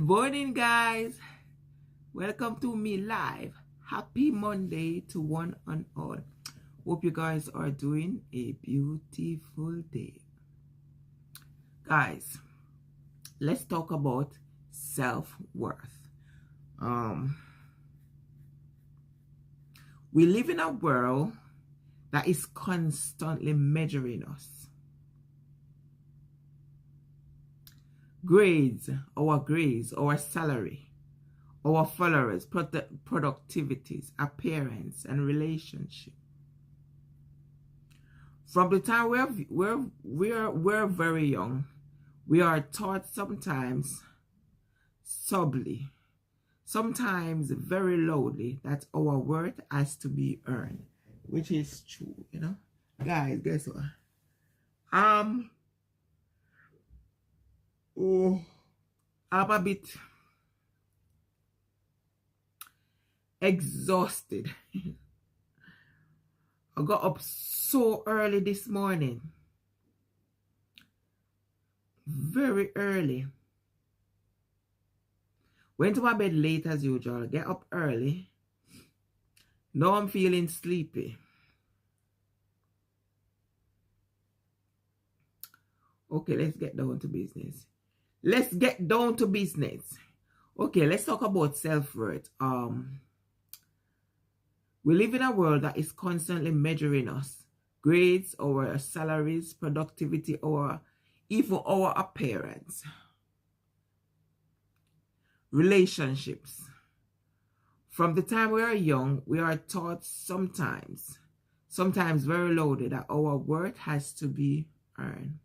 morning, guys. Welcome to me live. Happy Monday to one and all. Hope you guys are doing a beautiful day. Guys, let's talk about self-worth. We live in a world that is constantly measuring us. Grades, our salary, our followers, productivities, appearance, and relationship. From the time we're very young, we are taught sometimes subtly, sometimes very loudly, that our worth has to be earned, which is true, you know. Guys, guess what? I'm a bit exhausted. I got up so early this morning. Very early. Went to my bed late as usual. Get up early. Now I'm feeling sleepy. Okay, let's get down to business. Okay, let's talk about self-worth. We live in a world that is constantly measuring us. Grades, our salaries, productivity, or even our appearance. Relationships. From the time we are young, we are taught sometimes very loudly, that our worth has to be earned.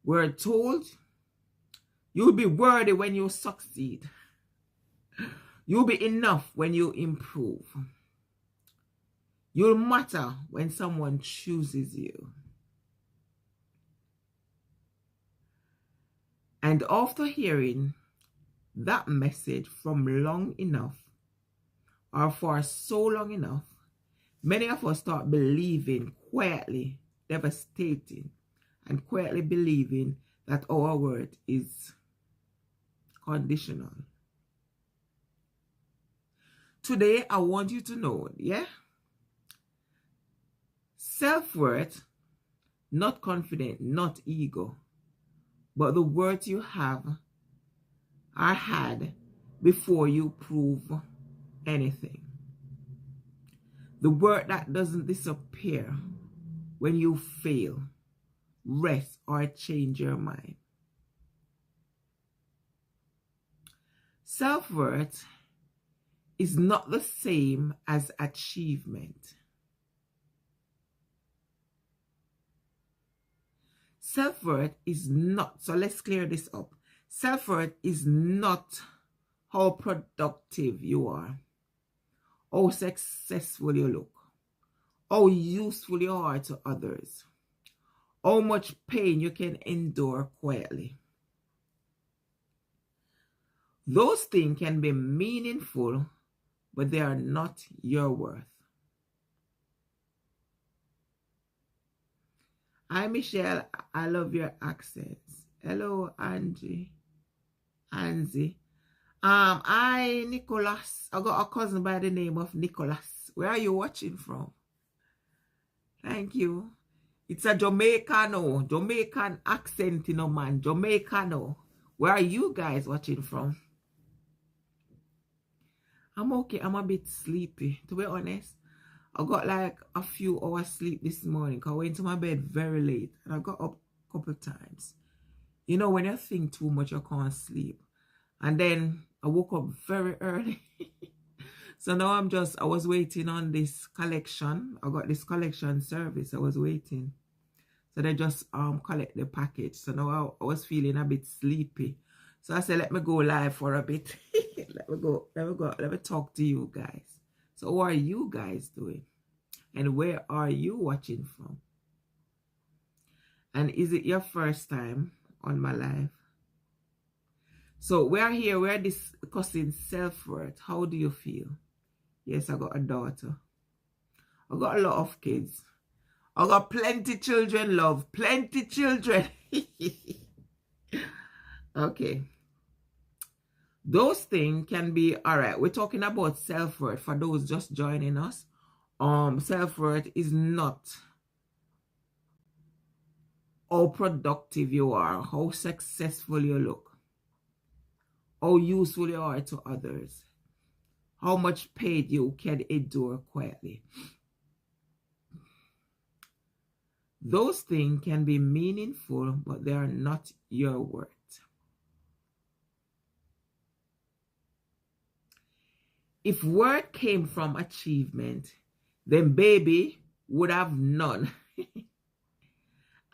We're told you'll be worthy when you succeed. You'll be enough when you improve. You'll matter when someone chooses you. And after hearing that message from long enough, or for so long enough, many of us start believing, quietly, devastating, and quietly believing that our worth is conditional. Today, I want you to know, self-worth, not confidence, not ego, but the worth you have or had before you prove anything. The worth that doesn't disappear when you fail, rest, or change your mind. Self-worth is not the same as achievement. Self-worth is not, so let's clear this up. Self-worth is not how productive you are, how successful you look, how useful you are to others, how much pain you can endure quietly. Those things can be meaningful, but they are not your worth. Hi, Michelle. I love your accents. Hello, Angie. Hi, Nicholas. I got a cousin by the name of Nicholas. Where are you watching from? Thank you. It's a Jamaican accent, man. Jamaicano. Where are you guys watching from? I'm okay. I'm a bit sleepy, to be honest. I got like a few hours sleep this morning because I went to my bed very late and I got up a couple of times. You know, when you think too much, you can't sleep. And then I woke up very early. So now I was waiting on this collection. I got this collection service. I was waiting. So they just collect the package. So now I was feeling a bit sleepy. So I said, let me go live for a bit. Let me talk to you guys. So what are you guys doing? And where are you watching from? And is it your first time on my live? So we're discussing self-worth. How do you feel? Yes, I got a daughter. I got a lot of kids. I got plenty children, love. Plenty children. Okay. Those things can be, all right, we're talking about self-worth for those just joining us. Self-worth is not how productive you are, how successful you look, how useful you are to others, how much pain you can endure quietly. Those things can be meaningful, but they are not your worth. If worth came from achievement, then baby would have none.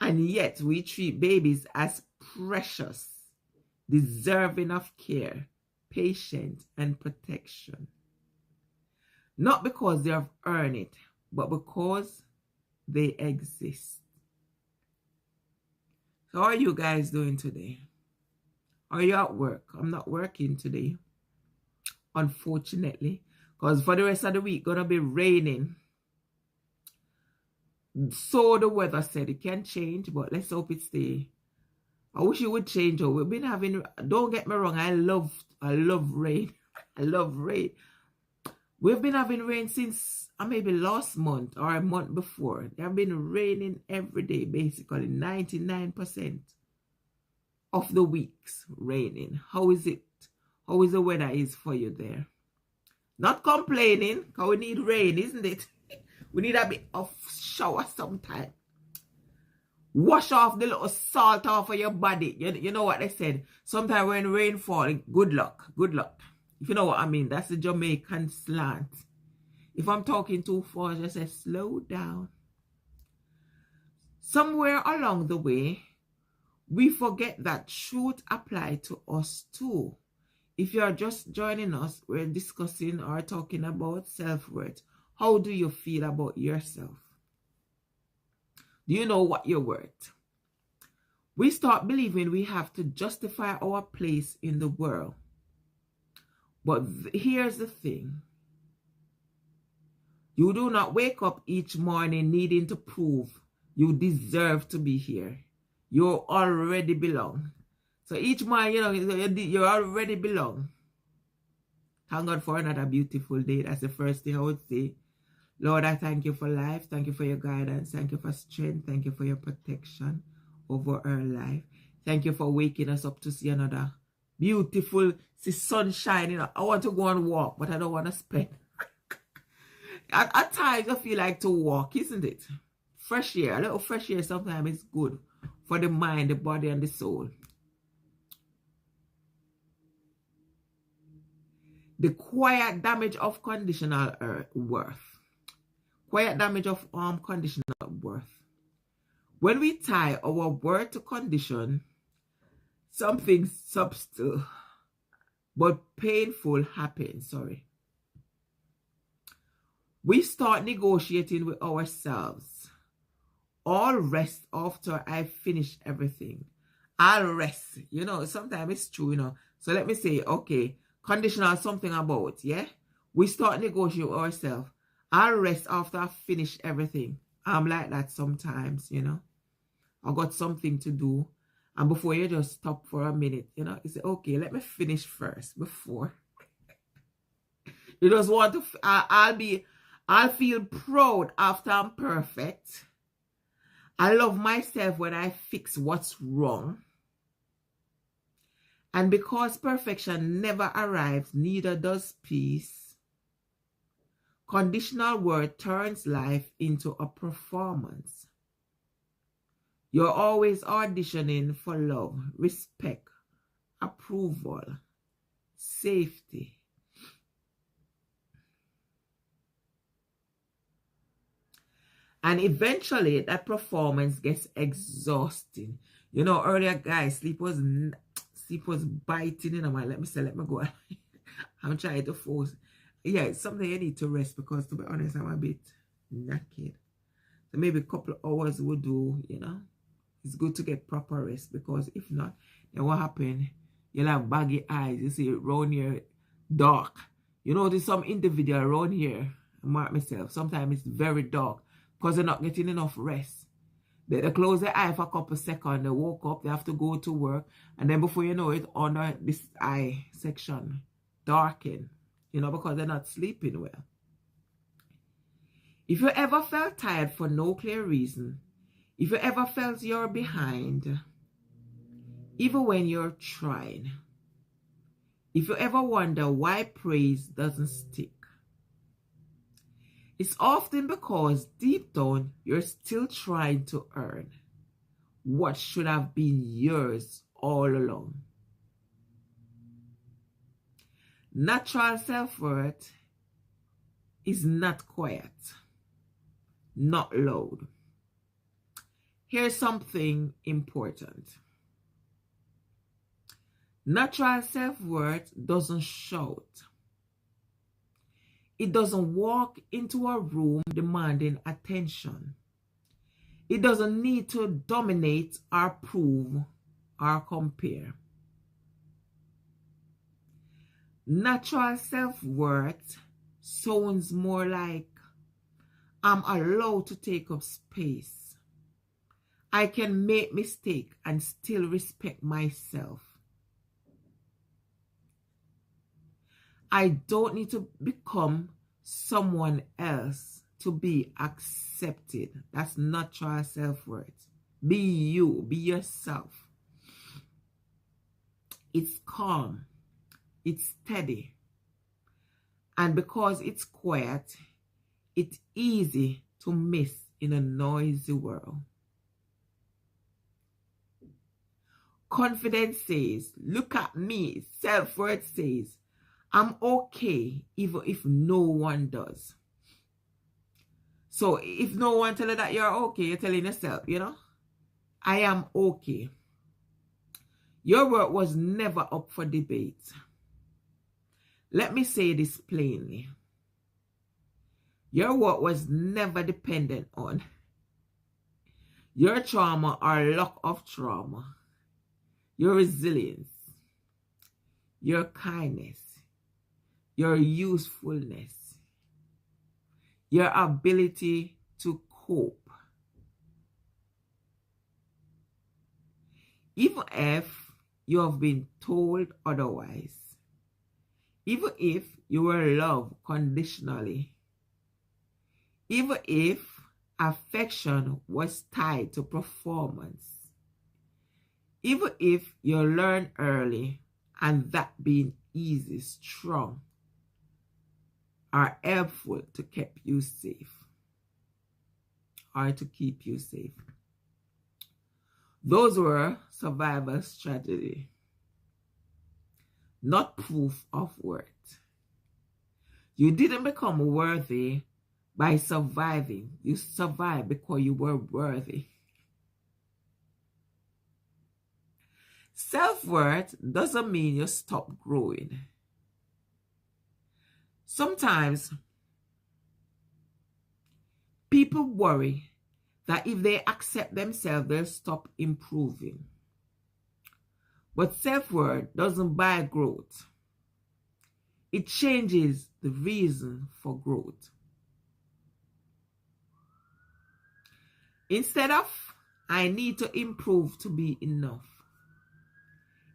And yet we treat babies as precious, deserving of care, patience, and protection. Not because they have earned it, but because they exist. So how are you guys doing today? Are you at work? I'm not working today, unfortunately, because for the rest of the week gonna be raining. So the weather said it can change, but let's hope it stay. I wish it would change. Oh, we've been having, don't get me wrong, I love rain. I love rain. We've been having rain since maybe last month or a month before. They have been raining every day, basically 99% of the weeks raining. How is it? How is the weather is for you there? Not complaining, because we need rain, isn't it? We need a bit of shower sometime. Wash off the little salt off of your body. You know what they said? Sometimes when rain falls, good luck. Good luck. If you know what I mean, that's the Jamaican slant. If I'm talking too fast, just say slow down. Somewhere along the way, we forget that truth applies to us too. If you're just joining us, we're discussing or talking about self-worth. How do you feel about yourself? Do you know what you're worth? We start believing we have to justify our place in the world. But here's the thing. You do not wake up each morning needing to prove you deserve to be here. You already belong. So each morning, you already belong. Thank God for another beautiful day. That's the first thing I would say. Lord, I thank you for life. Thank you for your guidance. Thank you for strength. Thank you for your protection over our life. Thank you for waking us up to see another beautiful, see sunshine. I want to go and walk, but I don't want to spend. At times, I feel like to walk, isn't it? Fresh air, a little fresh air sometimes is good for the mind, the body, and the soul. The quiet damage of conditional worth. Quiet damage of conditional worth. When we tie our worth to condition, something subtle but painful happens. We start negotiating with ourselves. I'll rest after I finish everything. I'll rest. Sometimes it's true, So let me say, okay, conditional something about, yeah? We start negotiating with ourselves. I'll rest after I finish everything. I'm like that sometimes, I got something to do. And before you just stop for a minute, you say, okay, let me finish first before. You just want to, I'll feel proud after I'm perfect. I love myself when I fix what's wrong. And because perfection never arrives, neither does peace. Conditional worth turns life into a performance. You're always auditioning for love, respect, approval, safety. And eventually that performance gets exhausting. Earlier, guys, sleep was biting in my. Let me go. I'm trying to force. Yeah, it's something I need to rest because, to be honest, I'm a bit knackered. So maybe a couple of hours would do, It's good to get proper rest because if not, then what happens? You'll have baggy eyes. You see, around here, dark. There's some individual around here, I mark myself, sometimes it's very dark because they're not getting enough rest. They close their eye for a couple seconds. They woke up. They have to go to work. And then before you know it, under this eye section, darken. You know, because they're not sleeping well. If you ever felt tired for no clear reason, if you ever felt you're behind, even when you're trying, if you ever wonder why praise doesn't stick, it's often because deep down you're still trying to earn what should have been yours all along. Natural self-worth is not quiet, not loud. Here's something important. Natural self-worth doesn't shout. It doesn't walk into a room demanding attention. It doesn't need to dominate or prove or compare. Natural self-worth sounds more like, I'm allowed to take up space. I can make mistakes and still respect myself. I don't need to become someone else to be accepted. That's natural self-worth. Be you, be yourself. It's calm, it's steady. And because it's quiet, it's easy to miss in a noisy world. Confidence says, look at me. Self-worth says, I'm okay even if no one does. So if no one tells you that you're okay, you're telling yourself, you know, I am okay. Your worth was never up for debate. Let me say this plainly. Your worth was never dependent on your trauma or lack of trauma, your resilience, your kindness, your usefulness, your ability to cope. Even if you have been told otherwise, even if you were loved conditionally, even if affection was tied to performance, even if you learned early and that being easy, strong, are helpful to keep you safe or to keep you safe. Those were survival strategy, not proof of worth. You didn't become worthy by surviving. You survived because you were worthy. Self-worth doesn't mean you stop growing. Sometimes people worry that if they accept themselves, they'll stop improving. But self-worth doesn't buy growth. It changes the reason for growth. Instead of, I need to improve to be enough,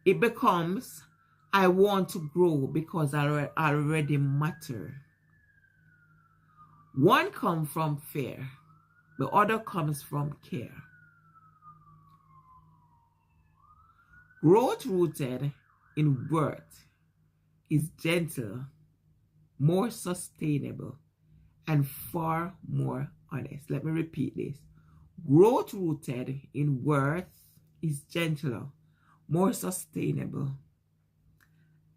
it becomes, I want to grow because I already matter. One comes from fear, the other comes from care. Growth rooted in worth is gentle, more sustainable, and far more honest. Let me repeat this. Growth rooted in worth is gentler, more sustainable,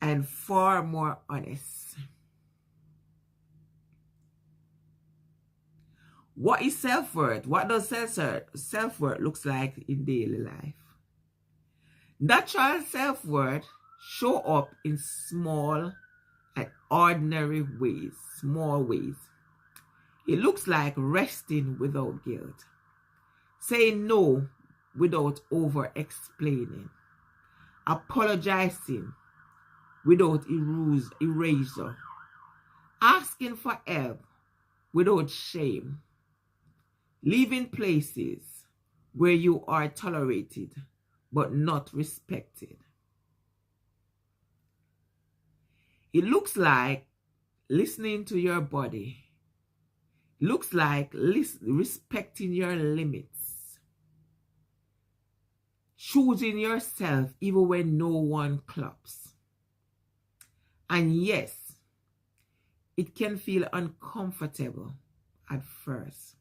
and far more honest. What is self-worth? What does self-worth looks like in daily life? Natural self-worth show up in small and ordinary ways, small ways. It looks like resting without guilt, saying no without over-explaining, apologizing without erasure, asking for help without shame, leaving places where you are tolerated but not respected. It looks like listening to your body. It looks like respecting your limits. Choosing yourself even when no one claps. And yes, it can feel uncomfortable at first.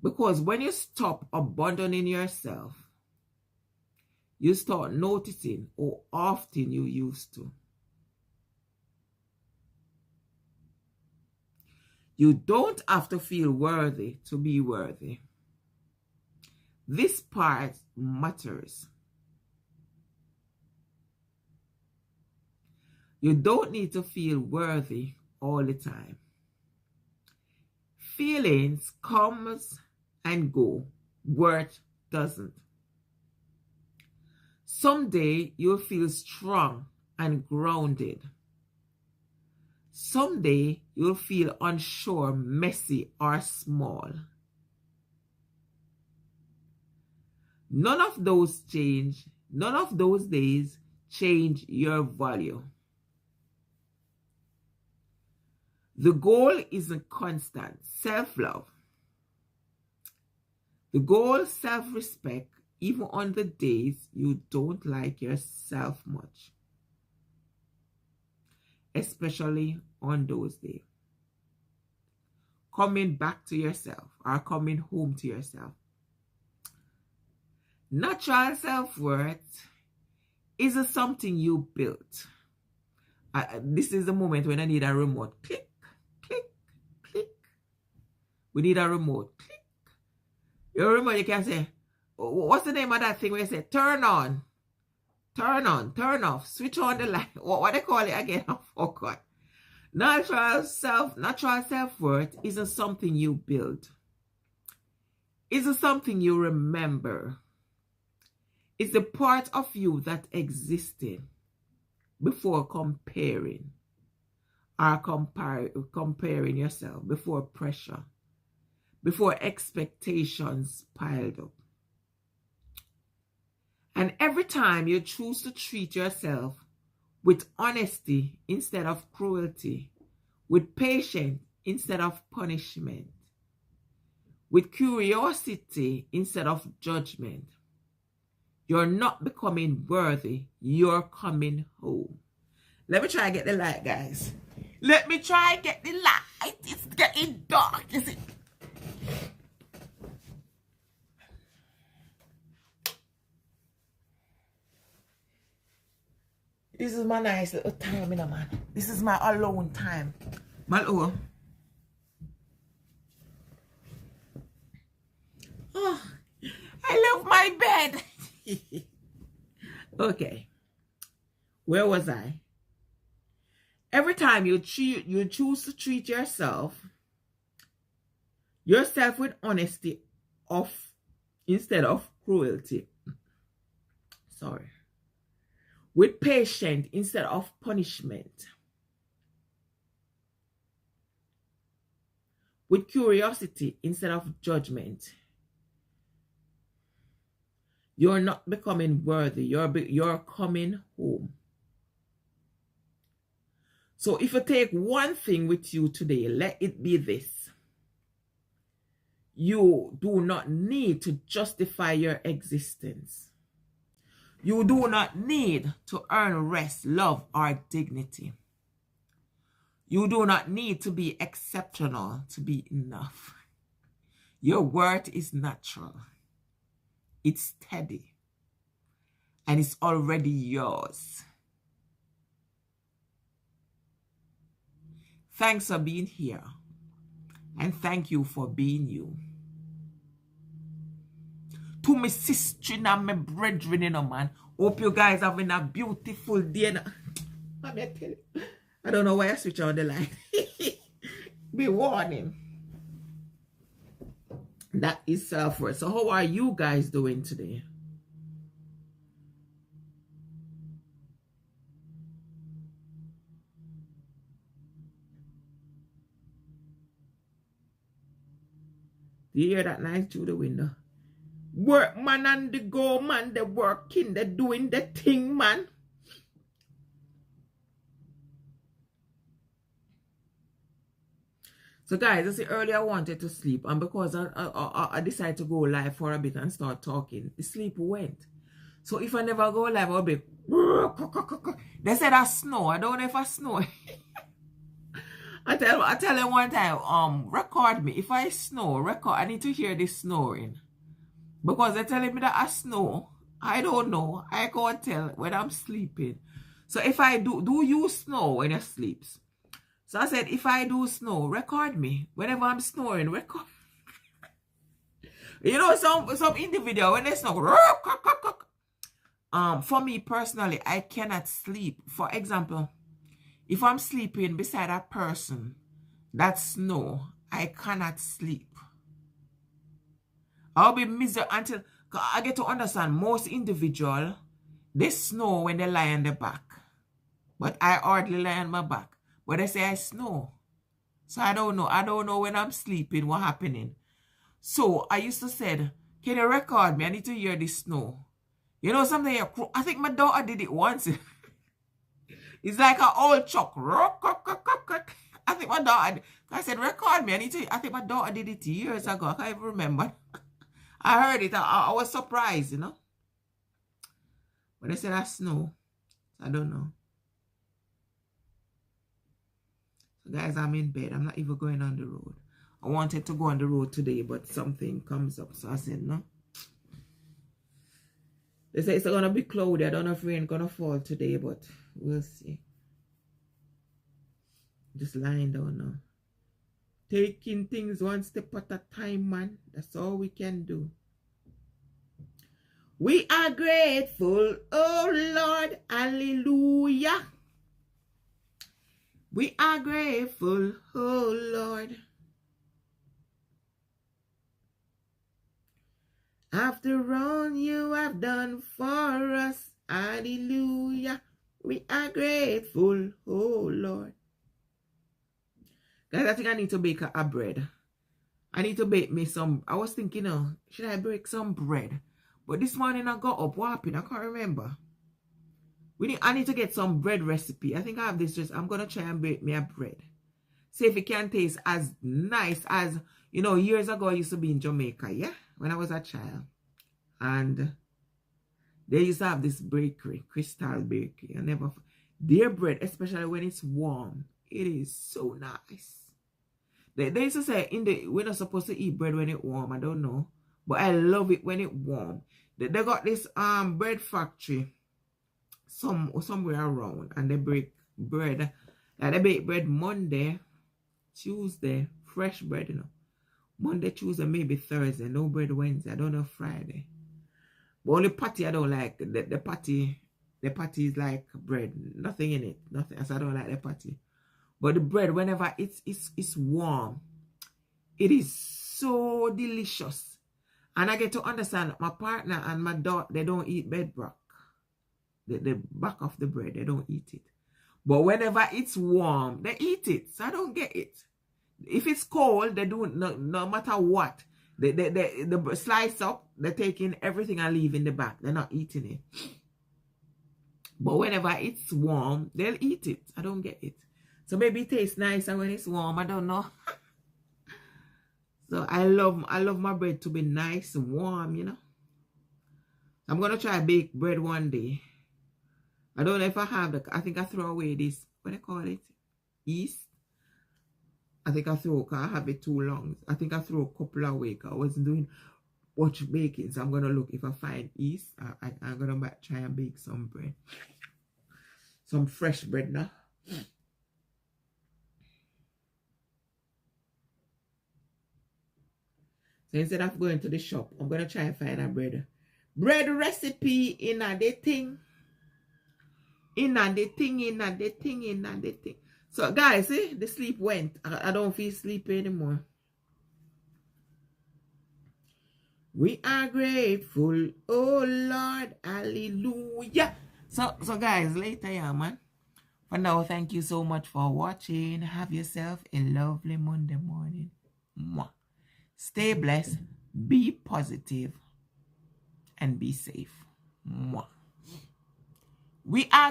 Because when you stop abandoning yourself, you start noticing how often you used to. You don't have to feel worthy to be worthy. This part matters. You don't need to feel worthy all the time. Feelings comes and go. Worth doesn't. Someday you'll feel strong and grounded. Someday you'll feel unsure, messy, or small. None of those days change your value. The goal isn't constant self-love. The goal is self-respect, even on the days you don't like yourself much. Especially on those days. Coming back to yourself or coming home to yourself. Natural self-worth isn't something you built. This is the moment when I need a remote. Click, click, click. We need a remote. Click. Your remote, you can say, what's the name of that thing where you say, turn on, turn off, switch on the light. What they call it again? I forgot. Natural self-worth isn't something you build. Isn't something you remember. It's the part of you that existed before comparing or comparing yourself, before pressure, before expectations piled up. And every time you choose to treat yourself with honesty instead of cruelty, with patience instead of punishment, with curiosity instead of judgment, you're not becoming worthy, you're coming home. Let me try and get the light, guys. Let me try and get the light. It's getting dark, is it? This is my nice little time, you know, man. This is my alone time. Oh, I love my bed. Okay. Where was I? Every time you choose to treat yourself with honesty instead of cruelty. Sorry. With patience instead of punishment. With curiosity instead of judgment. You're not becoming worthy. You're coming home. So if you take one thing with you today, let it be this. You do not need to justify your existence. You do not need to earn rest, love, or dignity. You do not need to be exceptional to be enough. Your worth is natural. It's steady. And it's already yours. Thanks for being here. And thank you for being you. To my sister and my brethren, you know, man. Hope you guys having a beautiful day. I don't know why I switch on the light. Be warning. That is self-worth. So how are you guys doing today? Do you hear that nice through the window? Work man and the go man, they working, they doing the thing, man. So guys, I see earlier I wanted to sleep, and because I decided to go live for a bit and start talking, the sleep went. So if I never go live, I'll be... They said I snore. I don't know if I snore. I tell them one time, record me. If I snore, record. I need to hear this snoring. Because they're telling me that I snore. I don't know. I can't tell when I'm sleeping. So if I do you snore when you sleep? So I said, if I do snore, record me. Whenever I'm snoring, record. You know, some individual, when they snore, for me personally, I cannot sleep. For example, if I'm sleeping beside a person that snore, I cannot sleep. I'll be miserable until I get to understand most individual, they snore when they lie on their back. But I hardly lie on my back. But they say I snore. So I don't know. I don't know when I'm sleeping what happening. So I used to say, can you record me? I need to hear this snore. You know something? I think my daughter did it once. It's like an old chuck. I think my daughter, I said, record me. I think my daughter did it years ago. I can't even remember. I heard it. I was surprised, you know. But they said I snore. I don't know. So guys, I'm in bed. I'm not even going on the road. I wanted to go on the road today, but something comes up. So I said, no. They say it's going to be cloudy. I don't know if rain going to fall today, but we'll see. Just lying down now. Taking things one step at a time, man. That's all we can do. We are grateful, oh Lord, hallelujah. We are grateful, oh Lord. After all you have done for us, hallelujah. We are grateful, oh Lord. Guys, I think I need to bake a bread. I need to bake me some. I was thinking, should I bake some bread? But this morning I got up. What happened? I can't remember. I need to get some bread recipe. I think I have this just. I'm going to try and bake me a bread. See if it can taste as nice as, you know, years ago I used to be in Jamaica, yeah? When I was a child. And they used to have this bakery, Crystal Bakery. Their bread, especially when it's warm, it is so nice. They used to say we're not supposed to eat bread when it's warm. I don't know. But I love it when it's warm. They got this bread factory somewhere around. And they bake bread. Like they bake bread Monday, Tuesday, fresh bread, you know. Monday, Tuesday, maybe Thursday. No bread Wednesday. I don't know Friday. But only patty I don't like. The patty is like bread. Nothing in it. Nothing. So I don't like the patty. But the bread, whenever it's warm, it is so delicious. And I get to understand my partner and my daughter, they don't eat bedrock. The back of the bread, they don't eat it. But whenever it's warm, they eat it. So I don't get it. If it's cold, they do no matter what. They slice up, they're taking everything and leave in the back. They're not eating it. But whenever it's warm, they'll eat it. I don't get it. So maybe it tastes nicer when it's warm. I don't know. So I love my bread to be nice and warm, you know. I'm going to try bake bread one day. I don't know if I have I think I throw away this, what do you call it? Yeast. I think I have it too long. I think I threw a couple away. I wasn't doing much baking. So I'm going to look if I find yeast. I'm going to try and bake some bread. Some fresh bread now. So instead of going to the shop, I'm going to try and find a bread recipe in the thing. In the thing. So guys, see, the sleep went. I don't feel sleepy anymore. We are grateful, oh Lord, hallelujah. So guys, later, yeah, man. For now, thank you so much for watching. Have yourself a lovely Monday morning. Mwah. Stay blessed, be positive, and be safe. Mwah. We are